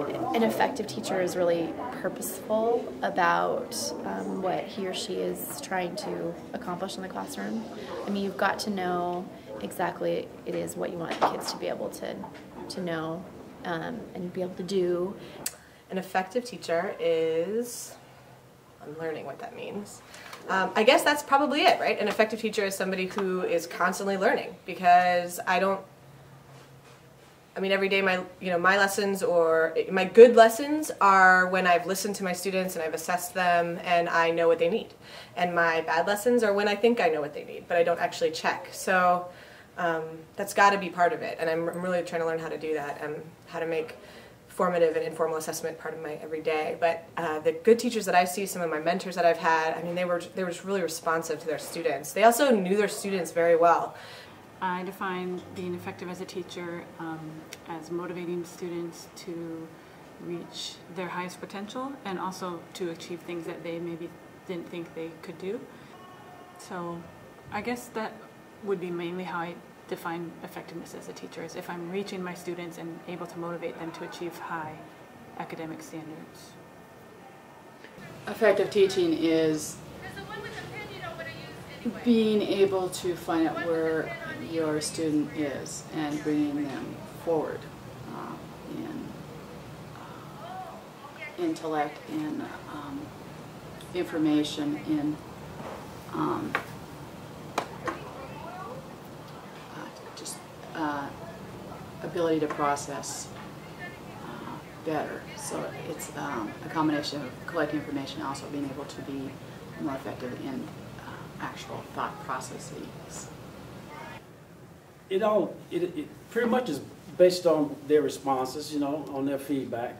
an effective teacher is really purposeful about what he or she is trying to accomplish in the classroom. I mean, you've got to know exactly it is what you want kids to be able to know and be able to do. An effective teacher is, I'm learning what that means. I guess that's probably it, right? An effective teacher is somebody who is constantly learning, because every day my lessons, or my good lessons, are when I've listened to my students and I've assessed them and I know what they need. And my bad lessons are when I think I know what they need, but I don't actually check. So that's got to be part of it, and I'm really trying to learn how to do that, and how to make formative and informal assessment part of my everyday. But the good teachers that I see, some of my mentors that I've had, I mean, they were just really responsive to their students. They also knew their students very well. I define being effective as a teacher as motivating students to reach their highest potential, and also to achieve things that they maybe didn't think they could do. So I guess that would be mainly how I define effectiveness as a teacher, is if I'm reaching my students and able to motivate them to achieve high academic standards. Effective teaching is being able to find out where your student is and bringing them forward in intellect, in information, in ability to process better. So it's a combination of collecting information and also being able to be more effective in actual thought processes. It pretty much is based on their responses, on their feedback.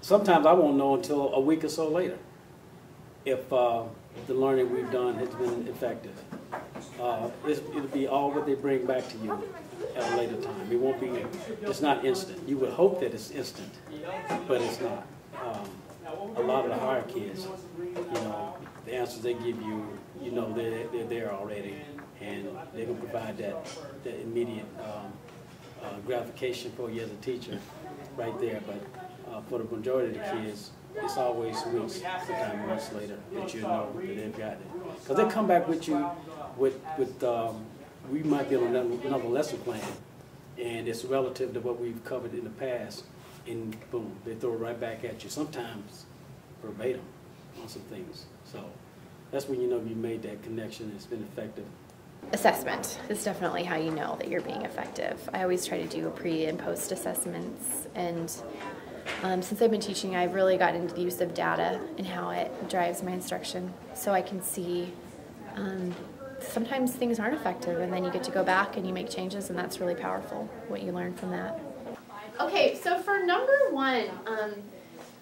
Sometimes I won't know until a week or so later if the learning we've done has been effective. It'll be all what they bring back to you at a later time. It won't be, it's not instant. You would hope that it's instant, but it's not. A lot of the higher kids, the answers they give you, they're there already, and they can provide that immediate gratification for you as a teacher right there. But for the majority of the kids, it's always weeks, sometimes months later, that you know that they've got it. Because they come back with you we might be on another lesson plan, and it's relative to what we've covered in the past, and boom, they throw it right back at you, sometimes verbatim on some things. So that's when you know you made that connection, it's been effective. Assessment is definitely how you know that you're being effective. I always try to do pre and post assessments, and since I've been teaching, I've really gotten into the use of data and how it drives my instruction, so I can see sometimes things aren't effective, and then you get to go back and you make changes, and that's really powerful, what you learn from that. Okay, so for number 1,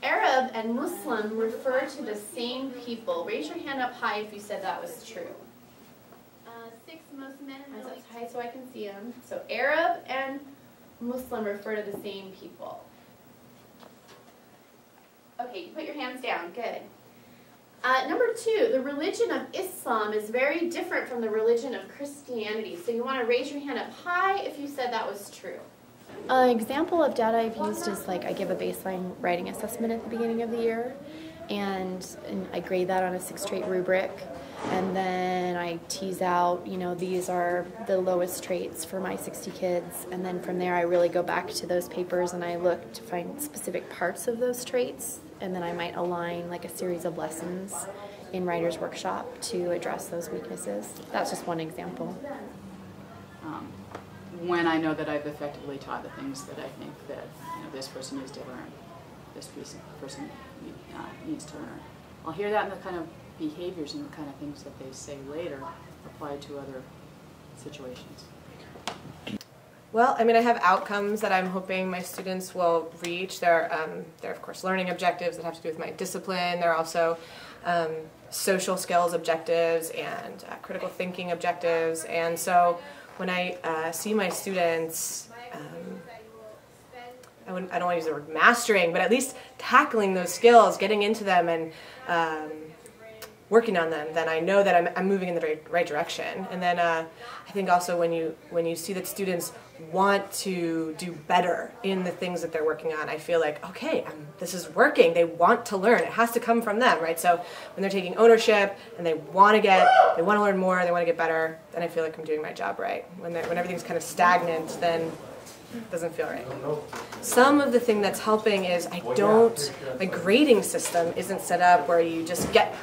Arab and Muslim refer to the same people. Raise your hand up high if you said that was true. 6 most men. Hands up high so I can see them. So Arab and Muslim refer to the same people. Okay, you put your hands down. Good. Number 2, the religion of Islam is very different from the religion of Christianity. So you want to raise your hand up high if you said that was true. An example of data I've used is I give a baseline writing assessment at the beginning of the year, and I grade that on a 6-trait rubric, and then I tease out, these are the lowest traits for my 60 kids, and then from there I really go back to those papers and I look to find specific parts of those traits, and then I might align a series of lessons in Writer's Workshop to address those weaknesses. That's just one example. When I know that I've effectively taught the things that I think that this person needs to learn, this person needs to learn, I'll hear that in the kind of behaviors and the kind of things that they say later applied to other situations. Well, I have outcomes that I'm hoping my students will reach. There are of course learning objectives that have to do with my discipline. There are also social skills objectives and critical thinking objectives. And so when I see my students, I don't want to use the word mastering, but at least tackling those skills, getting into them, and working on them, then I know that I'm moving in the right direction. And then I think also when you see that students want to do better in the things that they're working on, I feel like, okay, this is working. They want to learn. It has to come from them, right? So when they're taking ownership and they want to learn more, they want to get better, then I feel like I'm doing my job right. When everything's kind of stagnant, then it doesn't feel right. Some of the thing that's helping is my grading system isn't set up where you just get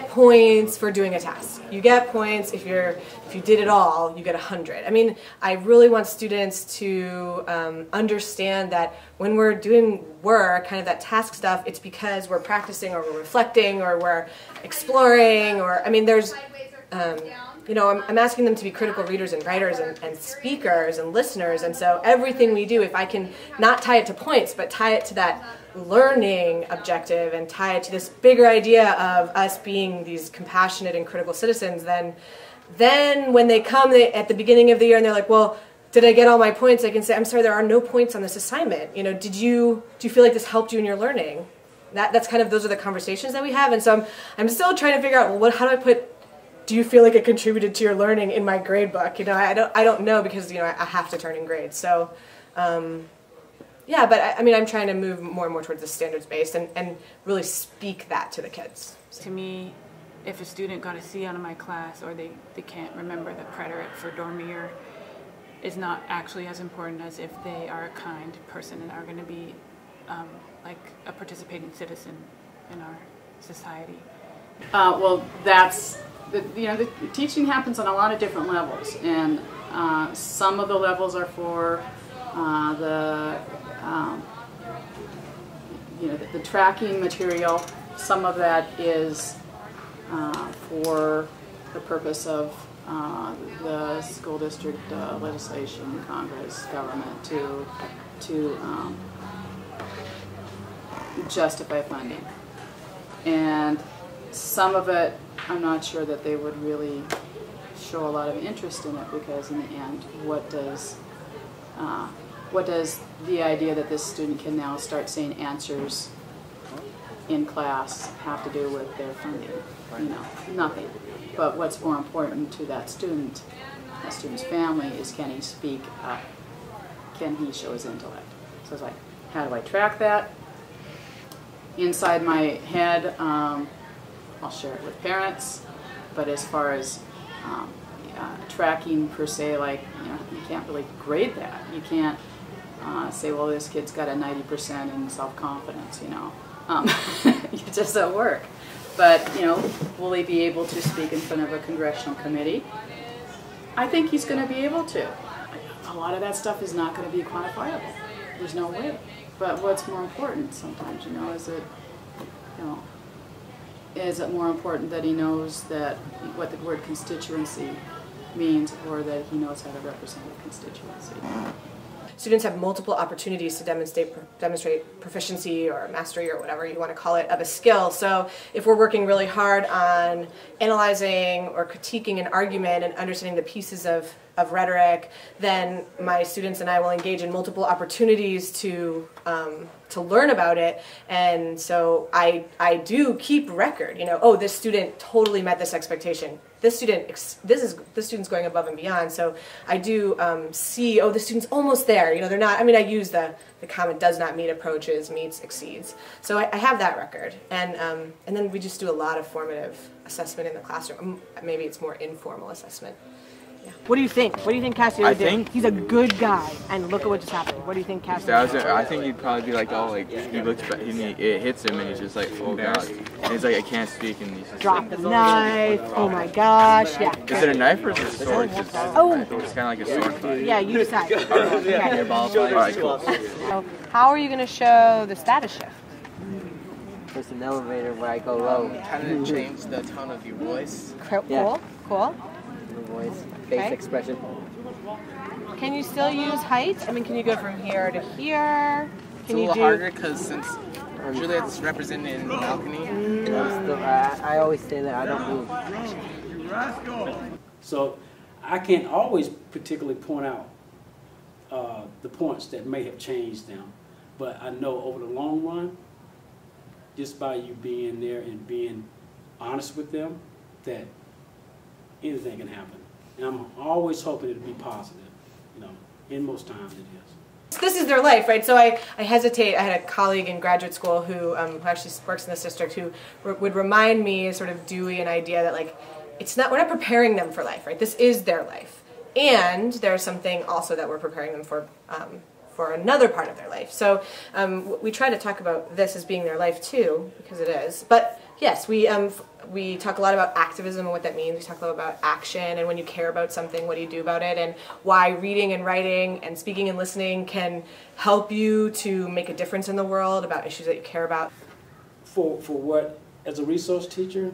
points for doing a task. You get points if you did it all, you get 100. I mean, I really want students to understand that when we're doing work, kind of that task stuff, it's because we're practicing or we're reflecting or we're exploring, or, I mean, there's, you know, I'm asking them to be critical readers and writers and speakers and listeners, and so everything we do, if I can not tie it to points, but tie it to that learning objective and tie it to this bigger idea of us being these compassionate and critical citizens, then when they come at the beginning of the year and they're like, well, did I get all my points? I can say, I'm sorry, there are no points on this assignment. You know, do you feel like this helped you in your learning? That's kind of, those are the conversations that we have, and so I'm still trying to figure out, well, how do I put, do you feel like it contributed to your learning in my grade book? You know, I don't know, because, you know, I have to turn in grades. So, yeah, but I mean, I'm trying to move more and more towards the standards-based and really speak that to the kids. To me, if a student got a C out of my class, or they can't remember the preterite for dormir, is not actually as important as if they are a kind person and are going to be like a participating citizen in our society. Well, that's, the teaching happens on a lot of different levels, and some of the levels are for the tracking material. Some of that is for the purpose of the school district legislation, Congress, government to justify funding. And some of it, I'm not sure that they would really show a lot of interest in it, because in the end, what does the idea that this student can now start saying answers in class have to do with their funding? You know, nothing. But what's more important to that student's family is, can he speak up? Can he show his intellect? So it's like, how do I track that? Inside my head, I'll share it with parents, but as far as tracking per se, like, you know, you can't really grade that. You can't say, well, this kid's got a 90% in self-confidence, you know. It just doesn't work. But, you know, will he be able to speak in front of a congressional committee? I think he's going to be able to. A lot of that stuff is not going to be quantifiable. There's no way. But what's more important sometimes, you know, is it more important that he knows that what the word constituency means, or that he knows how to represent a constituency? Students have multiple opportunities to demonstrate proficiency or mastery or whatever you want to call it of a skill. So if we're working really hard on analyzing or critiquing an argument and understanding the pieces of rhetoric, then my students and I will engage in multiple opportunities to learn about it. And so I do keep record. You know, oh, this student totally met this expectation. This student's going above and beyond. So I do see, oh, the student's almost there. You know, they're not. I mean, I use the common does not meet approaches, meets, exceeds. So I have that record, and then we just do a lot of formative assessment in the classroom. Maybe it's more informal assessment. Yeah. What do you think? What do you think Cassio did? He's a good guy, and look at what just happened. What do you think Cassio did? I think he'd probably be like, oh, like he looks, it hits him, and he's just like, oh god, and he's like, I can't speak, and he's just drop the knife. Oh my gosh, yeah. Is it a knife or is it a sword? Oh, I think it's kind of like a sword fight. Yeah, you decide. Okay. All right, cool. So, how are you going to show the status shift? There's an elevator where I go low. Kind of change the tone of your voice. Cool, Yeah. cool. The voice, face Okay. expression. Can you still use height? I mean, can you go from here to here? It's a little harder because since usually it's represented in the balcony. I always say that I don't move. So I can't always particularly point out the points that may have changed them, but I know over the long run, just by you being there and being honest with them, that anything can happen. And I'm always hoping it'll be positive, you know, and most times it is. This is their life, right? So I hesitate. I had a colleague in graduate school who actually works in this district who would remind me, sort of Dewey, an idea that like, we're not preparing them for life, right? This is their life. And there's something also that we're preparing them for another part of their life. So we try to talk about this as being their life too, because it is. But yes, we talk a lot about activism and what that means. We talk a lot about action and when you care about something, what do you do about it, and why reading and writing and speaking and listening can help you to make a difference in the world about issues that you care about. For what, as a resource teacher,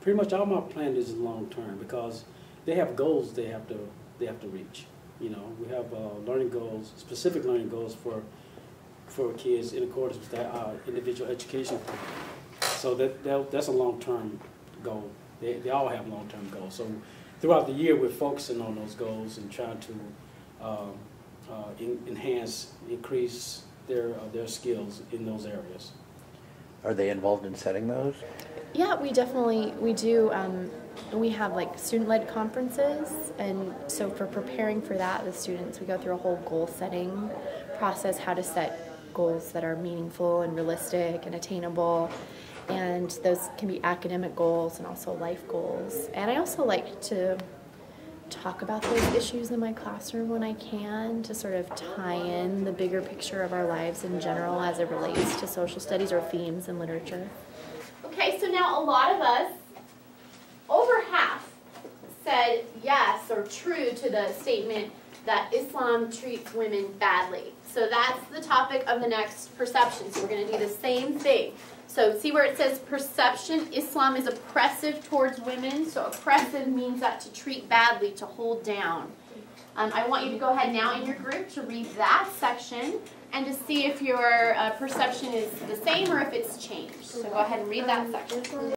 pretty much all my plan is long term, because they have goals they have to reach. You know, we have learning goals, specific learning goals for kids in accordance with their individual education plan. So that's a long-term goal. They all have long-term goals. So throughout the year, we're focusing on those goals and trying to increase their skills in those areas. Are they involved in setting those? Yeah, we do. We have like student-led conferences, and so for preparing for that, the students, we go through a whole goal-setting process, how to set goals that are meaningful and realistic and attainable, and those can be academic goals and also life goals. And I also like to talk about those issues in my classroom when I can, to sort of tie in the bigger picture of our lives in general as it relates to social studies or themes in literature. Okay, so now a lot of us, over half, said yes or true to the statement that Islam treats women badly. So that's the topic of the next perception. So we're going to do the same thing. So see where it says perception, Islam is oppressive towards women. So oppressive means that to treat badly, to hold down. I want you to go ahead now in your group to read that section and to see if your perception is the same or if it's changed. So go ahead and read that section.